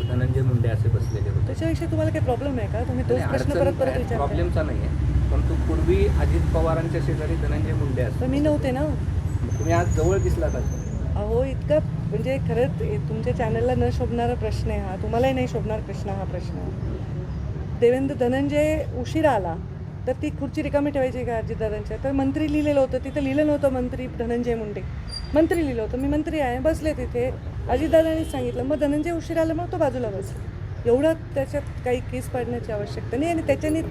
धनंजय मुंडे असे बसलेले होते. त्याच्याविषयी तुम्हाला काही प्रॉब्लेम आहे का? तुम्ही तोच प्रश्न परत परत विचारता. प्रॉब्लेमचा नाही आहे, परंतु पूर्वी अजित पवारांच्या शेजारी धनंजय मुंडे असतात. पण मी नव्हते ना. तुम्ही आज जवळ दिसलात. अहो इतकं म्हणजे खरंच तुमच्या चॅनलला न शोभणारा प्रश्न आहे हा. तुम्हालाही नाही शोभणार प्रश्न हा प्रश्न. देवेंद्र धनंजय उशिरा आला तर ती खुर्ची रिकामी ठेवायची का अजितदादांच्या? तर मंत्री लिहिलेलं होतं, तिथं लिहिलं नव्हतं मंत्री धनंजय मुंडे. मंत्री लिहिलं होतं, मी मंत्री आहे, बसले तिथे. अजितदादांनीच सांगितलं. मग धनंजय उशिरा आला, मग तो बाजूला बसला. एवढं त्याच्यात काही केस पाडण्याची आवश्यकता नाही. आणि त्याच्याने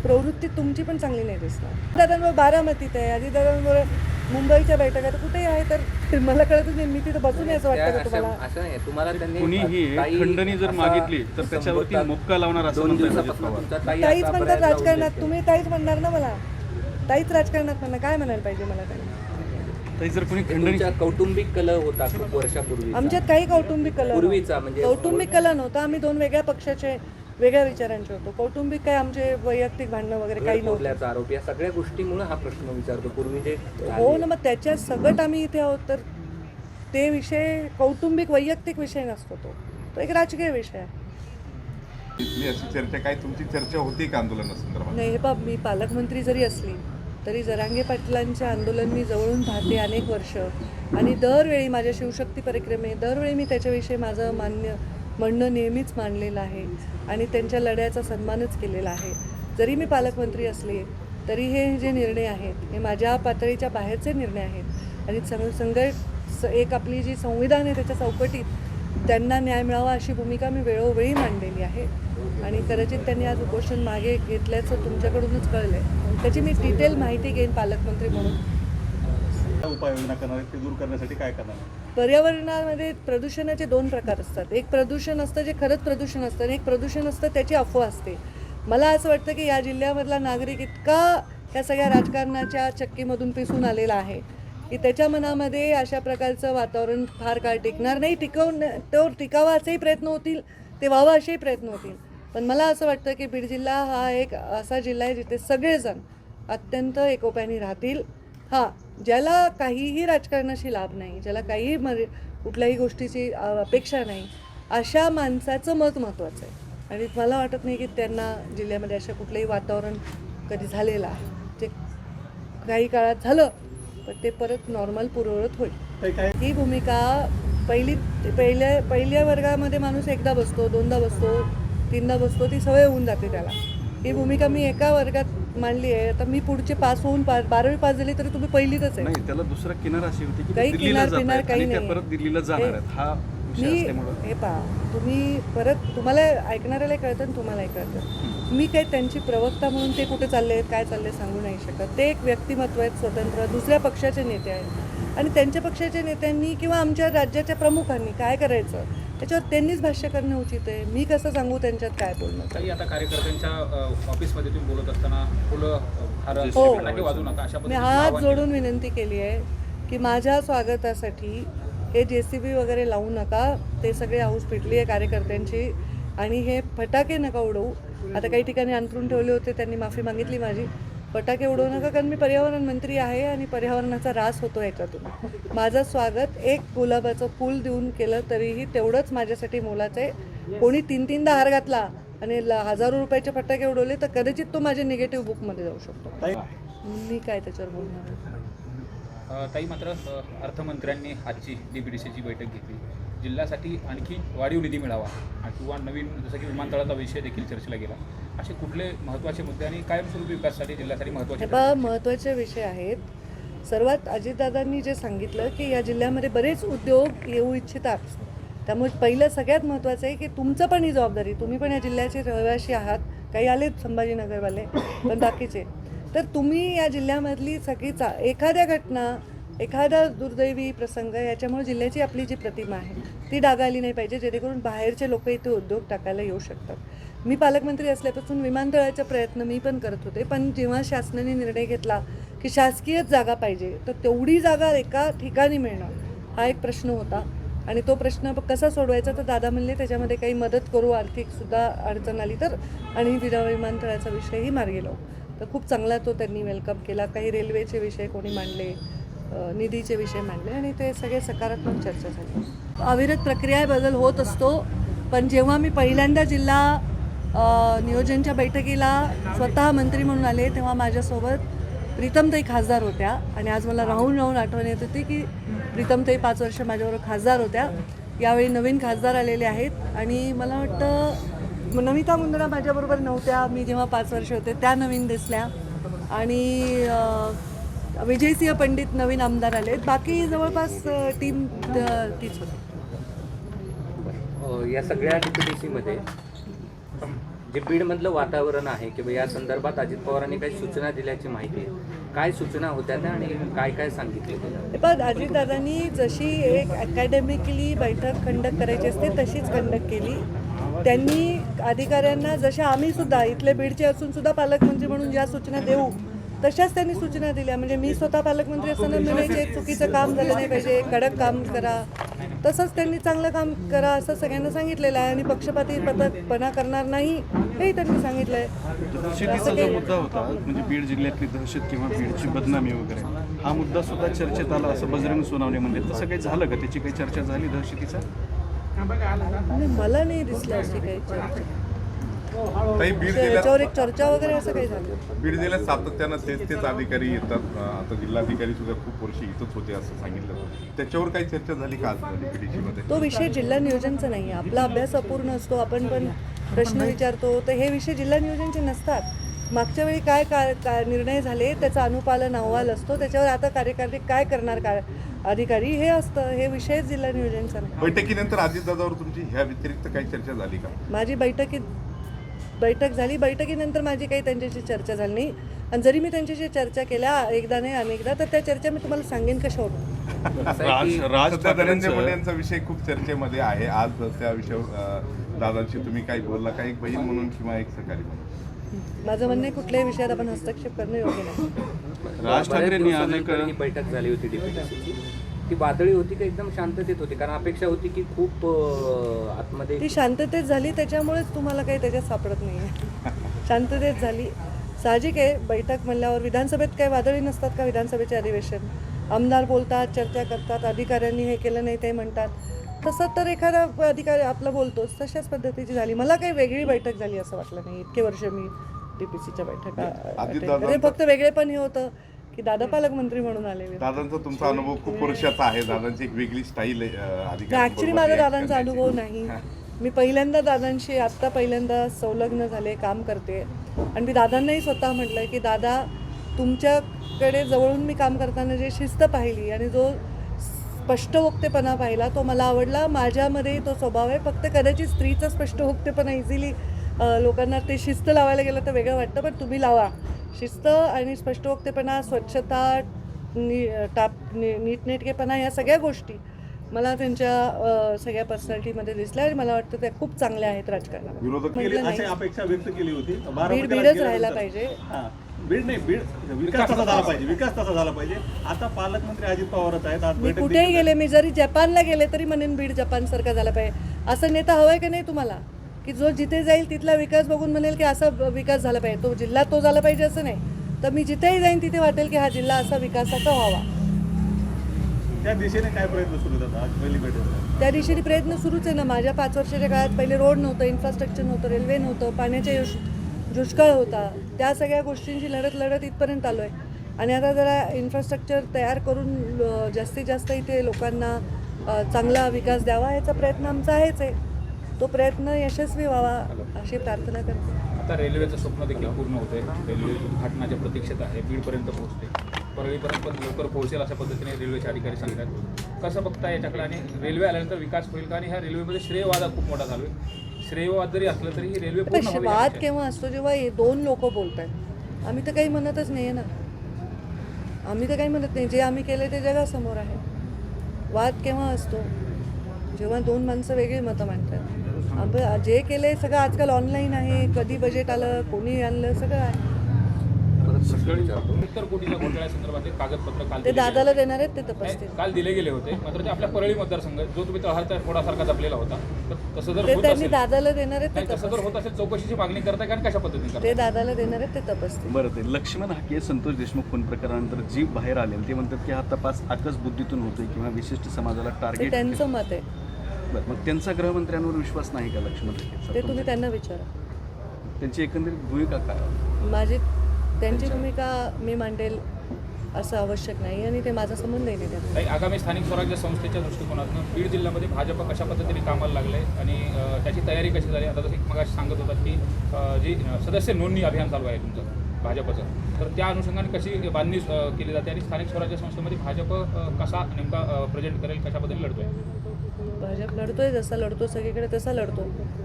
प्रवृत्ती तुमची पण चांगली नाही दिसणार. दादांवर बारामतीत आहे, अजितदादांवर मुंबईच्या बैठका तर कुठेही आहे. तर मला कळतच नाही, मी तिथं बसून यायचं वाटतं का तुम्हाला? असं नाही, तुम्हाला त्यांनी कुणीही खंडणी जर मागितली तर त्याच्यावरती मुक्का लावणार असं ताईच म्हणतात राजकारणात. तुम्ही ताईच म्हणणार ना मला. ताईच राजकारणात म्हणणार. काय म्हणायला पाहिजे मला त्यांनी? जर कोणी खंडणी कौटुंबिक कलह होता खूप वर्षापूर्वी. आमच्यात काही कौटुंबिक कलह पूर्वीचा म्हणजे कौटुंबिक कलह नव्हता. आम्ही दोन वेगळ्या पक्षाचे वेगळ्या विचारांचे होतो. कौटुंबिक काय आमचे वैयक्तिक भांडणं वगैरे काही नव्हतं. आरोप या सगळ्या गोष्टीमुळे हा प्रश्न विचारतो. पूर्वी जे हो ना, मग त्याच्यात सगळं आम्ही इथे आहोत. तर ते विषय कौटुंबिक वैयक्तिक विषय नसतो. तो एक राजकीय विषय आहे. अशी चर्चा काय तुमची चर्चा होती का आंदोलनासंदर्भात? नाही हे बाब, मी पालकमंत्री जरी असली तरी जरांगे पाटलांचे आंदोलन मी जवळून पाहते अनेक वर्ष. आणि दरवेळी माझ्या शिवशक्ती परिक्रमे दरवेळी मी त्याच्याविषयी माझं म्हणणं नेहमीच मांडलेलं आहे आणि त्यांच्या लढ्याचा सन्मानच केलेला आहे. जरी मी पालकमंत्री असले तरी हे जे निर्णय आहेत हे माझ्या पातळीच्या बाहेरचे निर्णय आहेत. आणि एक आपली जी संविधान आहे त्याच्या चौकटीत त्यांना न्याय मिळावा अशी भूमिका मी वेळोवेळी मांडलेली आहे. आणि कदाचित त्यांनी आज उपोषण मागे घेतल्याचं तुमच्याकडूनच कळलं आहे. त्याची मी डिटेल माहिती घेईन पालकमंत्री म्हणून. उपाययोजना करणार ते दूर करण्यासाठी काय करणार? पर्यावरणामध्ये प्रदूषणाचे दोन प्रकार असतात. एक प्रदूषण असतं जे खरंच प्रदूषण असतं आणि एक प्रदूषण असतं त्याची अफवा असते. मला असं वाटतं की या जिल्ह्यामधला नागरिक इतका या सगळ्या राजकारणाच्या चक्कीमधून पिसून आलेला आहे की त्याच्या मनामध्ये अशा प्रकारचं वातावरण फार काळ टिकणार नाही. टिकावा असेही प्रयत्न होतील, ते व्हावं असेही प्रयत्न होतील. पण मला असं वाटतं की बीड जिल्हा हा एक असा जिल्हा आहे जिथे सगळेजण अत्यंत एकोप्याने राहतील. हां, ज्याला काहीही राजकारणाशी लाभ नाही, ज्याला काहीही कुठल्याही गोष्टीची अपेक्षा नाही, अशा माणसाचं मत महत्त्वाचं आहे. आणि मला वाटत नाही की त्यांना जिल्ह्यामध्ये अशा कुठलंही वातावरण कधी झालेलं आहे. जे काही काळात झालं पण ते परत नॉर्मल पूर्ववत होईल. ही भूमिका पहिल्या वर्गामध्ये माणूस एकदा बसतो, दोनदा बसतो, तीनदा बसतो, ती सवय होऊन जाते त्याला. ही भूमिका मी एका वर्गात मांडली आहे. आता मी पुढचे पास होऊन 12वी पास झाली तरी तुम्ही पहिलीतच आहे. नाही, त्याला दुसरा किनार अशी होती की काही दिल्लीला किनार पिनार काही नाही. परत दिल्लीला जाणार आहेत. हा विषय असल्यामुळे हे पहा, तुम्ही परत तुम्हाला ऐकणाऱ्याला कळतं आणि तुम्हालाही कळतं. मी काही त्यांची प्रवक्ता म्हणून ते कुठे चालले आहेत काय चालले सांगू नाही शकत. ते एक व्यक्तिमत्व आहेत स्वतंत्र, दुसऱ्या पक्षाचे नेते आहेत आणि त्यांच्या पक्षाच्या नेत्यांनी किंवा आमच्या राज्याच्या प्रमुखांनी काय करायचं त्याच्यावर त्यांनीच भाष्य करणं उचित आहे. मी कसं सांगू त्यांच्यात काय बोलणं. काही आता कार्यकर्त्यांच्या ऑफिसमध्ये तुम्ही बोलत असताना वाजू नका अशा मी हात जोडून विनंती केली आहे की माझ्या स्वागतासाठी हे JCB वगैरे लावू नका. ते सगळे हाऊस पिटली आहे कार्यकर्त्यांची आणि हे फटाके नका उडवू. आता काही ठिकाणी अंतरून ठेवले होते, त्यांनी माफी मागितली माझी. फटाके उडवू नका कारण मी पर्यावरण मंत्री आहे आणि पर्यावरणाचा ऱ्हास होतो याच्यातून. माझं स्वागत एक गुलाबाचं फूल देऊन केलं तरीही तेवढंच माझ्यासाठी मोलाचं आहे. कोणी 3-3दा हार घातला आणि हजारो रुपयाचे फटाके उडवले तर कदाचित तो माझ्या निगेटिव्ह बुकमध्ये जाऊ शकतो. मी काय त्याच्यावर बोलणार. ताई, मात्र अर्थमंत्र्यांनी आजची DPDCची बैठक घेतली. जिल्ह्यासाठी आणखी वाढीव निधी मिळावा किंवा नवीन जसं की विमानतळाचा विषय देखील चर्चेला गेला. असे कुठले महत्त्वाचे मुद्दे आणि कायमस्वरूपी विकासासाठी जिल्ह्यासाठी महत्त्वाचे विषय आहेत. सर्वात अजितदादांनी जे सांगितलं की या जिल्ह्यामध्ये बरेच उद्योग येऊ इच्छितात. त्यामुळे पहिलं सगळ्यात महत्त्वाचं आहे की तुमचं पण ही जबाबदारी. तुम्ही पण या जिल्ह्याचे रहिवासी आहात. काही आलेत संभाजीनगरवाले पण बाकीचे. तर तुम्ही या जिल्ह्यामधली सगळीचा एखाद्या घटना, एखादा दुर्दैवी प्रसंग याच्यामुळे जिल्ह्याची आपली जी प्रतिमा आहे ती डागाळली नाही पाहिजे, जेणेकरून बाहेरचे लोक इथे उद्योग टाकायला येऊ शकतात. मी पालकमंत्री असल्यापासून विमानतळाचा प्रयत्न मी पण करत होते. पण जेव्हा शासनाने निर्णय घेतला की शासकीयच जागा पाहिजे तर तेवढी जागा एका ठिकाणी मिळणं हा एक प्रश्न होता. आणि तो प्रश्न कसा सोडवायचा तर दादा म्हणले त्याच्यामध्ये काही मदत करू, आर्थिकसुद्धा अडचण आली तर, आणि विमानतळाचा विषयही मार्गी लावू. तर खूप चांगला तो त्यांनी वेलकम केला. काही रेल्वेचे विषय कोणी मांडले, निधीचे विषय मांडले आणि ते सगळे सकारात्मक चर्चा झाली. अविरत प्रक्रिया बदल होत असतो. पण जेव्हा मी पहिल्यांदा जिल्हा नियोजनच्या बैठकीला स्वतः मंत्री म्हणून आले तेव्हा माझ्यासोबत प्रीतमताई खासदार होत्या आणि आज मला राहून आठवण येत होती की प्रीतमताई 5 वर्ष माझ्याबरोबर खासदार होत्या. यावेळी नवीन खासदार आलेले आहेत आणि मला वाटतं नमिता मुंदडा माझ्याबरोबर नव्हत्या. मी जेव्हा 5 वर्ष होते त्या नवीन दिसल्या आणि विजयसिंह पंडित नवीन आमदार आलेत. बाकी जवळपास टीम तीच होती. या सगळ्या DPDCमध्ये जे बीडमधलं वातावरण आहे किंवा या संदर्भात अजित पवारांनी काही सूचना दिल्याची माहिती आहे. काय सूचना होत्या त्या आणि काय काय सांगितले? पण अजितदादांनी जशी एक अकॅडमिकली बैठक कंडक्ट करायची असते तशीच कंडक्ट केली. त्यांनी अधिकाऱ्यांना जशा आम्ही सुद्धा इथले बीडचे असून सुद्धा पालकमंत्री म्हणून ज्या सूचना देऊ तशाच त्यांनी सूचना दिल्या. म्हणजे मी स्वतः पालकमंत्री असताना म्हणायचे चुकीचं काम झालं नाही पाहिजे, कडक काम करा. तसंच त्यांनी चांगलं काम करा असं सगळ्यांना सांगितलेलं आहे आणि पक्षपातीपणा करणार नाही हेही त्यांनी सांगितलं आहे. दहशतीचा जो मुद्दा होता म्हणजे बीड जिल्ह्यातली दहशत किंवा बीडची बदनामी वगैरे हा मुद्दा सुद्धा चर्चेत आला असं बजरंग सोनावणे म्हणजे तसं काही झालं का? त्याची काही चर्चा झाली दहशतीचा? मला नाही दिसलं अशी काही चर्चा. ताई, बीड याच्यावर एक जिल्ह्यात चर्चा वगैरे असं काही झालं. बीड जिल्ह्यात सातत्यानं तेच अधिकारी येतात. आता जिल्हाधिकारी सुद्धा खूप वर्ष इथंच होते असं सांगितलं होतं. त्याच्यावर काही चर्चा झाली का आज DPDC मध्ये? तो विषय जिल्हा नियोजनचा नाही आहे. आपला अभ्यास अपूर्ण असतो, आपण पण प्रश्न विचारतो, तर हे विषय जिल्हा नियोजनचे नसतात. मागच्या वेळी काय निर्णय झाले त्याचा अनुपालन अहवाल असतो, त्याच्यावर आता कार्यकारी काय करणार अधिकारी हे असतं. हे विषय जिल्हा नियोजनचा नाही. बैठकीनंतर अजितदादावर तुमची ह्या व्यतिरिक्त काही चर्चा झाली का? माझी बैठक झाली. बैठकीनंतर माझी काही त्यांच्याशी चर्चा झाली नाही आणि जरी मी त्यांच्याशी चर्चा केल्या एकदा नाही अनेकदा तर त्या चर्चा मी तुम्हाला सांगेन कशावर. सध्या धनंजय मुंडे यांचा विषय खूप चर्चेमध्ये आहे. आज त्या विषयावर दादांशी तुम्ही काही बोलला का, एक बहीण म्हणून किंवा एक सहकारी म्हणून? माझं म्हणणं आहे कुठल्याही विषयात आपण हस्तक्षेप करणं योग्य नाही. राज ठाकरेंनी दिवसानंतर ही बैठक झाली होती DPDCची. ती वादळी होती का एकदम शांततेत होती? कारण अपेक्षा होती की खूप आतमध्ये ती शांततेत झाली त्याच्यामुळेच तुम्हाला काही त्याच्यात सापडत नाही आहे. शांततेत झाली. साहजिक आहे, बैठक म्हणल्यावर विधानसभेत काही वादळी नसतात का? विधानसभेचे अधिवेशन आमदार बोलतात, चर्चा करतात, अधिकाऱ्यांनी हे केलं नाही ते म्हणतात. तसं तर एखादा अधिकारी आपलं बोलतोच तशाच पद्धतीची झाली. मला काही वेगळी बैठक झाली असं वाटलं नाही. इतके वर्ष मी DPCच्या बैठका फक्त वेगळे पण हे होतं की दादा पालकमंत्री म्हणून आलेले. दादांचा तुमचा अनुभव खूप वर्षाचा आहे. दादांची एक वेगळी स्टाईल ॲक्च्युली माझा दादांचा अनुभव नाही. मी पहिल्यांदा दादांशी आत्ता पहिल्यांदा संलग्न झाले, काम करते आणि मी दादांनाही स्वतः म्हटलं की दादा तुमच्याकडे जवळून मी काम करताना जे शिस्त पाहिली आणि जो स्पष्टवक्तेपणा पाहिला तो मला आवडला. माझ्यामध्ये तो स्वभाव आहे. फक्त कदाचित स्त्रीचा स्पष्टवक्तेपणा इझिली लोकांना ते शिस्त लावायला गेलं तर वेगळं वाटतं, पण तुम्ही लावा. शिस्त आणि स्पष्टवक्तेपणा, स्वच्छता, नीटनेटकेपणा या सगळ्या गोष्टी मला त्यांच्या सगळ्या पर्सनॅलिटीमध्ये दिसल्या आणि मला वाटतं त्या खूप चांगल्या आहेत राजकारणात. अशी अपेक्षा व्यक्त केली होती. बीडच राहायला पाहिजे. बीड नाही, बीड विकास तसा झाला पाहिजे, विकास तसा झाला पाहिजे. आता पालकमंत्री अजित पवारच आहेत. आज मी कुठेही गेले, मी जरी जपानला गेले तरी म्हणेन बीड जपानसारखा झाला पाहिजे. असं नेता हवाय का नाही तुम्हाला की जो जिथे जाईल तिथला विकास बघून म्हणेल की असा विकास झाला पाहिजे, तो जिल्हा तो झाला पाहिजे असं नाही. तर मी जिथेही जाईन तिथे वाटेल की हा जिल्हा असा विकासाचा व्हावा. त्या दिशेने काय प्रयत्न सुरू होतात? आज पहिली बैठक त्या दिशेने प्रयत्न सुरूच आहे ना. माझ्या 5 वर्षाच्या काळात पहिले रोड नव्हतं, इन्फ्रास्ट्रक्चर नव्हतं, रेल्वे नव्हतं, पाण्याच्या दुष्काळ होता. त्या सगळ्या गोष्टींची लढत इथपर्यंत आलो आहे आणि आता जरा इन्फ्रास्ट्रक्चर तयार करून जास्तीत जास्त इथे लोकांना चांगला विकास द्यावा याचा प्रयत्न आमचा आहेच आहे. तो प्रयत्न यशस्वी व्हावा अशी प्रार्थना करते. आता रेल्वेचं स्वप्न देखील पूर्ण होते. रेल्वे उद्घाटनाच्या प्रतीक्षेत आहे. बीडपर्यंत पोहोचते, परळीपर्यंत पण लवकर पोहोचेल अशा पद्धतीने रेल्वेचे अधिकारी सांगतात. कसं बघता याच्याकडे आणि रेल्वे आल्यानंतर विकास होईल का? आणि ह्या रेल्वेमध्ये श्रेयवाद खूप मोठा चालू आहे. श्रेयवाद जरी असलं तरी ही रेल्वे पूर्ण हवी वाद आहे. केव्हा असतो? जेव्हा 2 लोक बोलत आहेत. आम्ही तर काही म्हणतच नाही आहे ना. आम्ही तर काही म्हणत नाही. जे आम्ही केलं ते जगासमोर आहे. वाद केव्हा असतो? जेव्हा 2 माणसं वेगळी मतं मांडतात. आपण जे केलंय सगळं आजकाल ऑनलाईन आहे. कधी बजेट आलं, कोणी आणलं, सगळं आहे. उत्तर कोटीच्या घोटाळ्यासंदर्भात एक कागदपत्र काल ते दिले दादाला देणार आहेत, ते गेले. तपासतील. काल दिले गेले होते. मात्र ते आपल्या परळी मतदारसंघ जो तुम्ही तळहाचा फोडासारखा जपलेला होता, तर तसं जर ते होत त्यांनी असेल, दादाला देणार आहेत, ते नाही, तसं जर तपासतील. होत असेल चौकशीची मागणी करताय कारण कशा पद्धतीने ते करताय? दादाला देणार आहेत, ते तपासतील. बरं, ते लक्ष्मण हाके संतोष देशमुख खून प्रकरणानंतर जी बाहेर आले ते म्हणतात की हा तपास आकस बुद्धीतून होतोय किंवा विशिष्ट समाजाला ते टार्गेट. त्यांचं मत आहे. बरं, मग त्यांचा गृहमंत्र्यांवर विश्वास नाही का लक्ष्मण रेखे ते सर? तुम्ही त्यांना विचारा. त्यांची एकंदरीत भूमिका काय? माझी त्यांची भूमिका मी मांडेल असं आवश्यक नाही आणि ते माझा संबंधही नाही त्यात. ताई, आगामी स्थानिक स्वराज्य संस्थेच्या दृष्टिकोनातून बीड जिल्ह्यामध्ये भाजप कशा पद्धतीने कामाला लागले आणि त्याची तयारी कशी झाली? आता जसं मग सांगत होतात की जी सदस्य नोंदणी अभियान चालू आहे तुमचं भाजपचं, तर त्या अनुषंगाने कशी बांधणी केली जाते आणि स्थानिक स्वराज्य संस्थेमध्ये भाजप कसा नेमका प्रेझेंट करेल, कशाबद्दल लढतोय? भाजप लढतोय जसा लढतो सगळीकडे तसा लढतो.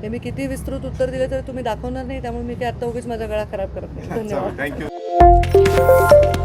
हे मी किती विस्तृत उत्तर दिलं तर तुम्ही दाखवणार नाही, त्यामुळे मी काय आत्ता उगीच माझा गळा खराब करत नाही. धन्यवाद. थँक्यू.